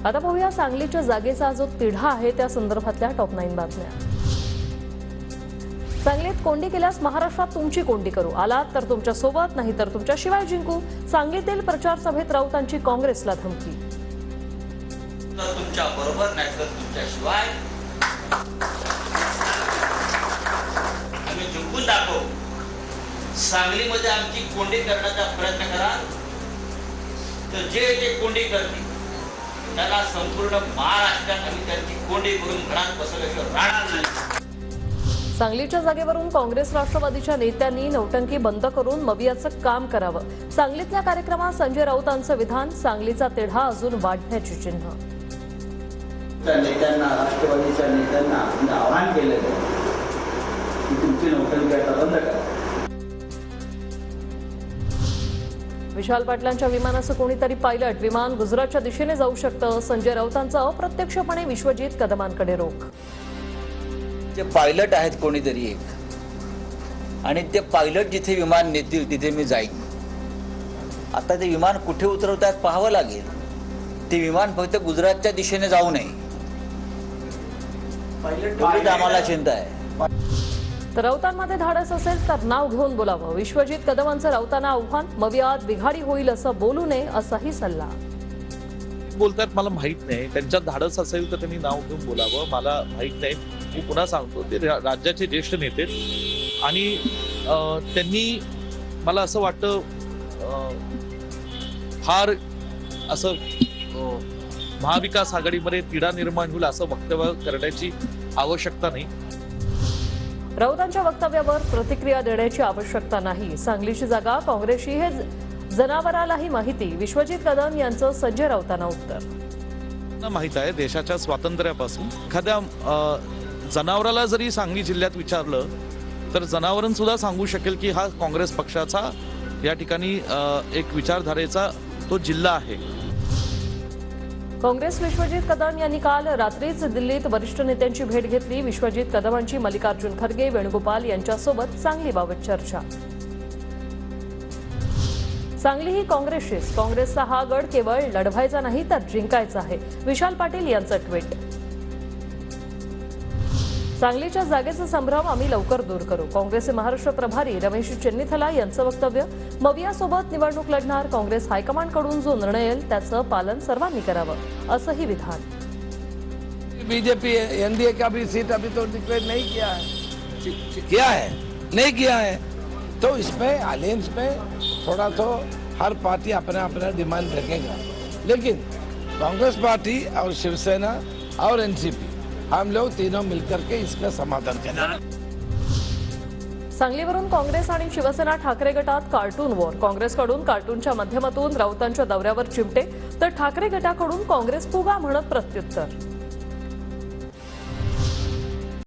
आता पाहूया सांगलीच्या जागेचा जो तिढा आहे त्या संदर्भातल्या टॉप 9 बातम्या। सांगलीत कोंडी केल्यास महाराष्ट्रात तुमची कोंडी करू, आलात तर तुमच्या सोबत, नाही तर तुमच्या शिवाय जिंकू। सांगलीतील प्रचार सभेत राऊतांची काँग्रेसला धमकी। तुमच्या बरोबर नाही तर तुमच्या शिवाय आम्ही जिंकून दाखवू। सांगलीमध्ये आमची कोंडी करण्याचा प्रयत्न कराल तर जे कोंडी करतील त्याला संपूर्ण महाराष्ट्रात आम्ही त्यांची कोंडी करून घरात बसवल्याशिवाय राहणार नाही। सांगलीच्या जागेवरून काँग्रेस राष्ट्रवादीच्या नेत्यांनी नौटंकी बंद करून मवियाचं काम करावं। सांगलीतल्या कार्यक्रमात संजय राऊतांचं विधान, सांगलीचा तिढा अजून वाढण्याची चिन्ह। नेत्यांना, राष्ट्रवादीच्या नेत्यांना आवाहन केलं की तुमची नौटंकी आता बंद करा। विशाल पाटलांच्या विमानाचं कोणीतरी पायलट, विमान गुजरातच्या दिशेने जाऊ शकतं। संजय राऊतांचा अप्रत्यक्षपणे विश्वजित कदमांकडे रोख। जे पायलट आहेत कोणीतरी एक, आणि ते पायलट जिथे विमान नेतील तिथे मी जाईन। आता ते विमान कुठे उतरवतात पाहावं लागेल। ते विमान फक्त गुजरातच्या दिशेने जाऊ नये एवढीच आम्हाला चिंता आहे। तर राऊतांमध्ये धाडस असेल तर नाव घेऊन बोलावं। विश्वजित कदमांचं राऊतांना आव्हान, मवियात बिघाडी होईल असं बोलू नये असाही सल्ला। बोलतात मला माहित नाही, त्यांच्यात धाडस असेल तर त्यांनी नाव घेऊन बोलावं, मला माहित नाही। मी पुन्हा सांगतो, ते राज्याचे ज्येष्ठ नेते आणि त्यांनी मला असं वाटतं फार असं महाविकास आघाडीमध्ये तिढा निर्माण होईल असं वक्तव्य करण्याची आवश्यकता नाही। राऊतांच्या वक्तव्यावर प्रतिक्रिया देण्याची आवश्यकता नाही। सांगलीची जागा काँग्रेसची हे जनावरालाही माहिती, विश्वजित कदम यांचं संजय राऊतांना उत्तर। माहित आहे, देशाच्या स्वातंत्र्यापासून एखाद्या जनावराला जरी सांगली जिल्ह्यात विचारलं तर जनावरण सुद्धा सांगू शकेल की हा काँग्रेस पक्षाचा या ठिकाणी एक विचारधारेचा तो जिल्हा आहे। काँग्रेस विश्वजित कदम यांनी काल रात्रीच दिल्लीत वरिष्ठ नेत्यांची भेट घेतली। विश्वजित कदमांची मल्लिकार्जुन खरगे, वेणुगोपाल यांच्यासोबत सांगलीबाबत चर्चा। सांगली ही काँग्रेसचीच, काँग्रेसचा हा गड केवळ लढवायचा नाही तर जिंकायचा आहे, विशाल पाटील यांचं ट्विट। सांगलीच्या जागेचा संभ्रम आम्ही लवकर दूर करू, काँग्रेसचे महाराष्ट्र प्रभारी रमेश चेन्नीथला यांचं वक्तव्य। मवियासोबत निवडणूक लढणार, काँग्रेस हायकमांडकडून जो निर्णय येईल त्याचं पालन सर्वांनी करावं असंही विधान। बीजेपी एनडीए का भी सीट अभी तो डिक्लेयर नहीं किया है, नहीं किया है, तो इसमें अलायंस में थोड़ा तो हर पार्टी अपना अपना डिमांड रखेगा, लेकिन कांग्रेस पार्टी और शिवसेना और एनसीपी हम लोग तीनों मिलकर के इसका समाधान करेंगे। सांगलीवरून काँग्रेस आणि शिवसेना ठाकरे गटात कार्टून वॉर, काँग्रेसकडून कार्टूनच्या माध्यमातून राऊतांच्या दौऱ्यावर चिमटे तर ठाकरे गटाकडून काँग्रेस फुगा म्हणत प्रत्युत्तर।